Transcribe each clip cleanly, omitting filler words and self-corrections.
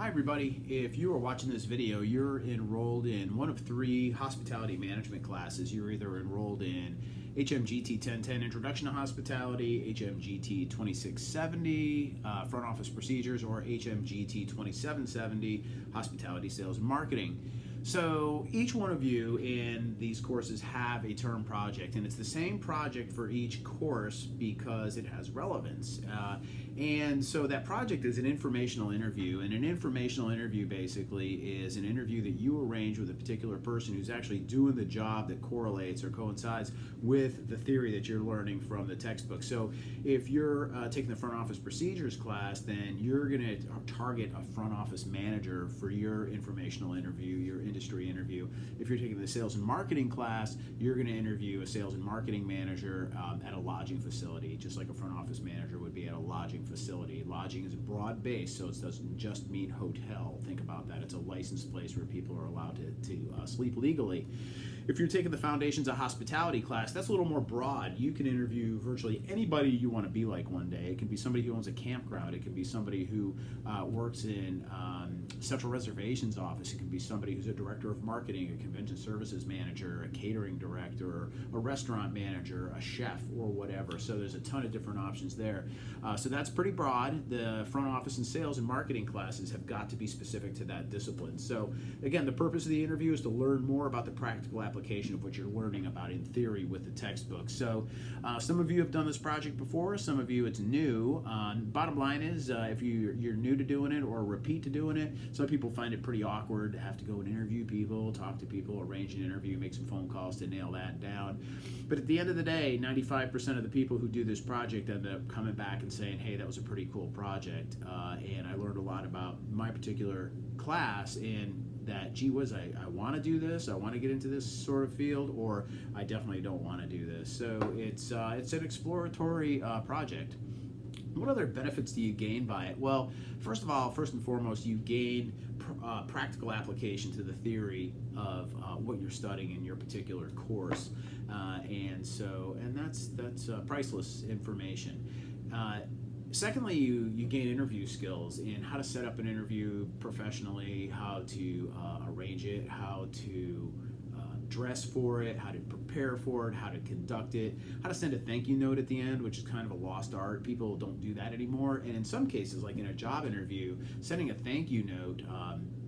Hi everybody, if you are watching this video, you're enrolled in one of three hospitality management classes. You're either enrolled in HMGT 1010 Introduction to Hospitality, HMGT 2670 Front Office Procedures, or HMGT 2770 Hospitality Sales and Marketing. So each one of you in these courses have a term project, and it's the same project for each course because it has relevance. And so that project is an informational interview, and an informational interview basically is an interview that you arrange with a particular person who's actually doing the job that correlates or coincides with the theory that you're learning from the textbook. So if you're taking the front office procedures class, then you're going to target a front office manager for your informational interview, your industry interview. If you're taking the sales and marketing class, you're going to interview a sales and marketing manager at a lodging facility, just like a front office manager would be at a lodging facility. Lodging is broad based, so it doesn't just mean hotel. Think about that. It's a licensed place where people are allowed to sleep legally. If you're taking the Foundations of Hospitality class, that's a little more broad. You can interview virtually anybody you want to be like one day. It can be somebody who owns a campground. It can be somebody who works in Central Reservations office. It can be somebody who's a director of marketing, a convention services manager, a catering director, a restaurant manager, a chef, or whatever. So there's a ton of different options there. So that's pretty broad. The front office and sales and marketing classes have got to be specific to that discipline. So again, the purpose of the interview is to learn more about the practical application of what you're learning about in theory with the textbook. So some of you have done this project before, some of you it's new. Bottom line is if you're new to doing it or repeat to doing it, some people find it pretty awkward to have to go and interview people, talk to people, arrange an interview, make some phone calls to nail that down. But at the end of the day, 95% of the people who do this project end up coming back and saying, hey, that was a pretty cool project, and I learned a lot about my particular class, and that, gee whiz, I want to do this, I want to get into this sort of field, or I definitely don't want to do this. So it's an exploratory project. What other benefits do you gain by it? Well, first and foremost, you gain practical application to the theory of what you're studying in your particular course, and that's priceless information. Secondly, you gain interview skills in how to set up an interview professionally, how to arrange it, how to dress for it, how to prepare for it, how to conduct it, how to send a thank you note at the end, which is kind of a lost art. People don't do that anymore. And in some cases, like in a job interview, sending a thank you note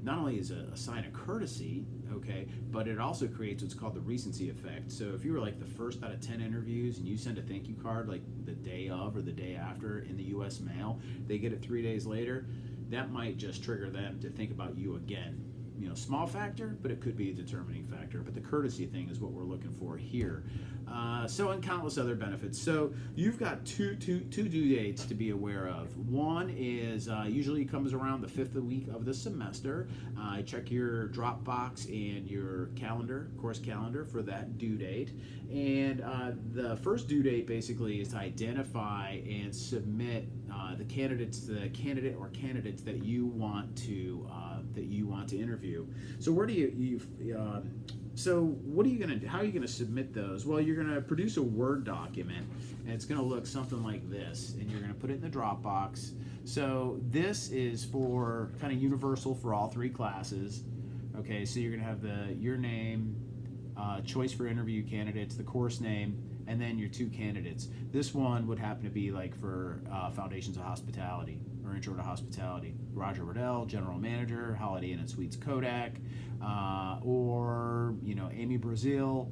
not only is a sign of courtesy, okay, but it also creates what's called the recency effect. So if you were like the first out of 10 interviews and you send a thank you card like the day of or the day after in the US mail, they get it 3 days later, that might just trigger them to think about you again. You know, small factor, but it could be a determining factor. But the courtesy thing is what we're looking for here. So, and countless other benefits. So you've got two due dates to be aware of. One is usually comes around the 5th week of the semester. Check your Dropbox and your calendar, course calendar, for that due date. And the first due date basically is to identify and submit the candidate or candidates that you want to interview. So where do you so what are you going to, how are you going to submit those? Well, you're going to produce a Word document, and it's going to look something like this, and you're going to put it in the Dropbox. So this is for kind of universal for all three classes. Okay, so you're going to have your name, choice for interview candidates, the course name, and then your two candidates. This one would happen to be like for Foundations of Hospitality or Intro to Hospitality. Roger Riddell, General Manager, Holiday Inn and Suites Kodak, or Amy Brazil,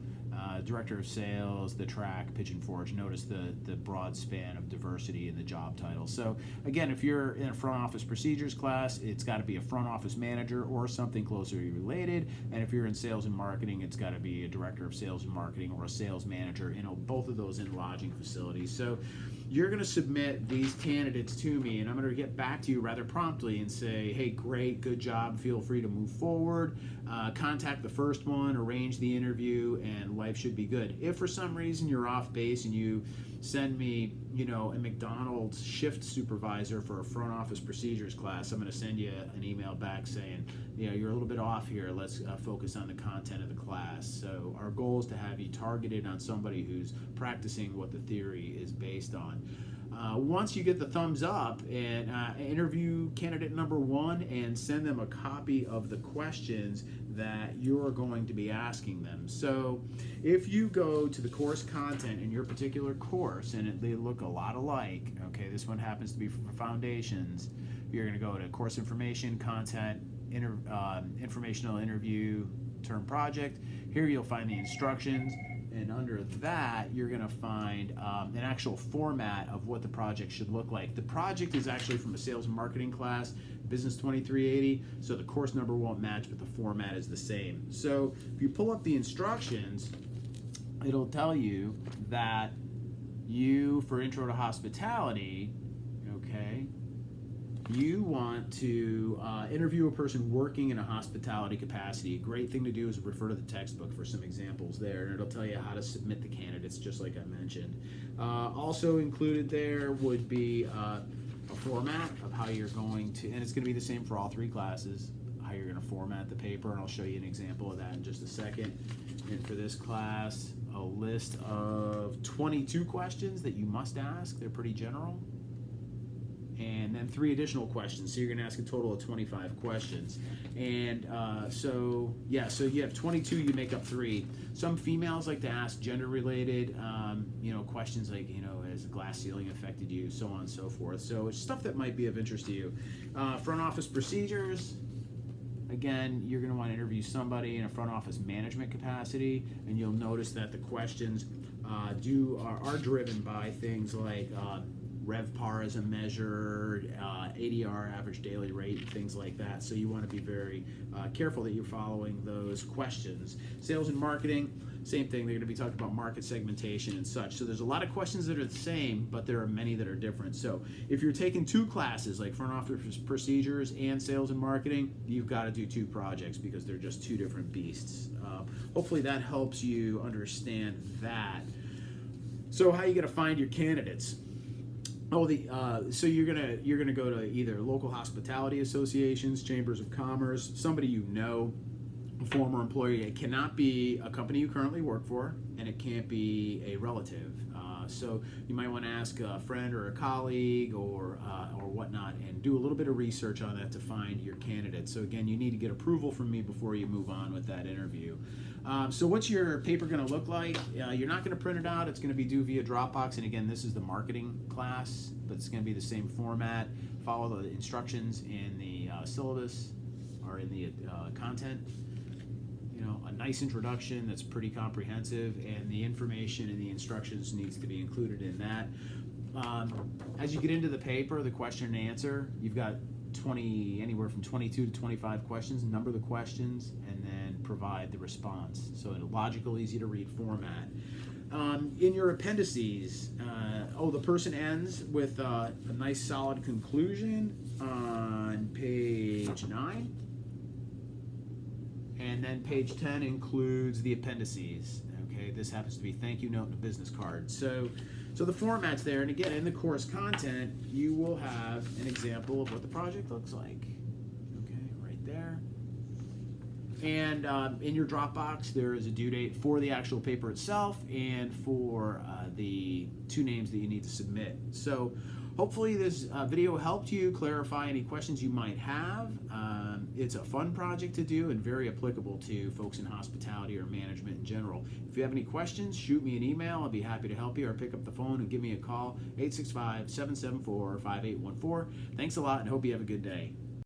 Director of Sales, The Track, Pigeon Forge. Notice the broad span of diversity in the job title. So again, if you're in a front office procedures class, it's got to be a front office manager or something closely related. And if you're in sales and marketing, it's got to be a director of sales and marketing or a sales manager. Both of those in lodging facilities. So you're going to submit these candidates to me, and I'm going to get back to you rather promptly and say, hey, great, good job, feel free to move forward, contact the first one, arrange the interview, and life should be good. If for some reason you're off base and you send me, a McDonald's shift supervisor for a front office procedures class, I'm going to send you an email back saying, you're a little bit off here. Let's focus on the content of the class. So our goal is to have you targeted on somebody who's practicing what the theory is based on. Once you get the thumbs up, and interview candidate number 1 and send them a copy of the questions that you're going to be asking them. So if you go to the course content in your particular course, and they look a lot alike, okay, this one happens to be for foundations, you're going to go to course information, content, informational interview, term project. Here you'll find the instructions, and under that you're going to find an actual format of what the project should look like. The project is actually from a sales and marketing class, Business 2380, so the course number won't match, but the format is the same. So if you pull up the instructions, it'll tell you that you, for Intro to Hospitality, okay, you want to interview a person working in a hospitality capacity. A great thing to do is refer to the textbook for some examples there, and it'll tell you how to submit the candidates, just like I mentioned. Also included there would be a format of how you're going to, and it's going to be the same for all 3 classes, how you're going to format the paper, and I'll show you an example of that in just a second. And for this class, a list of 22 questions that you must ask. They're pretty general. And then 3 additional questions, so you're going to ask a total of 25 questions. And so you have 22, you make up 3. Some females like to ask gender-related, questions like, has the glass ceiling affected you, so on and so forth. So it's stuff that might be of interest to you. Front office procedures. Again, you're going to want to interview somebody in a front office management capacity, and you'll notice that the questions are driven by things like RevPAR as a measure, ADR, average daily rate, things like that. So you want to be very careful that you're following those questions. Sales and marketing, same thing. They're going to be talking about market segmentation and such. So there's a lot of questions that are the same, but there are many that are different. So if you're taking 2 classes, like front office procedures and sales and marketing, you've got to do 2 projects because they're just 2 different beasts. Hopefully that helps you understand that. So how are you going to find your candidates? So you're gonna go to either local hospitality associations, chambers of commerce, somebody you know, a former employee. It cannot be a company you currently work for, and it can't be a relative. So you might want to ask a friend or a colleague or whatnot, and do a little bit of research on that to find your candidate. So again, you need to get approval from me before you move on with that interview. So what's your paper going to look like? You're not going to print it out. It's going to be due via Dropbox. And again, this is the marketing class, but it's going to be the same format. Follow the instructions in the syllabus or in the content. A nice introduction that's pretty comprehensive, and the information and the instructions needs to be included in that. As you get into the paper, the question and answer, you've got anywhere from 22 to 25 questions. Number the questions and then provide the response. So in a logical, easy to read format. In your appendices, the person ends with a nice solid conclusion on page 9. And then page 10 includes the appendices. Okay, this happens to be thank you note and a business card. So the format's there, and again, in the course content, you will have an example of what the project looks like. Okay, right there. And in your Dropbox, there is a due date for the actual paper itself and for the 2 names that you need to submit. So hopefully this video helped you clarify any questions you might have. It's a fun project to do and very applicable to folks in hospitality or management in general. If you have any questions, shoot me an email. I'll be happy to help you, or pick up the phone and give me a call, 865-774-5814. Thanks a lot, and hope you have a good day.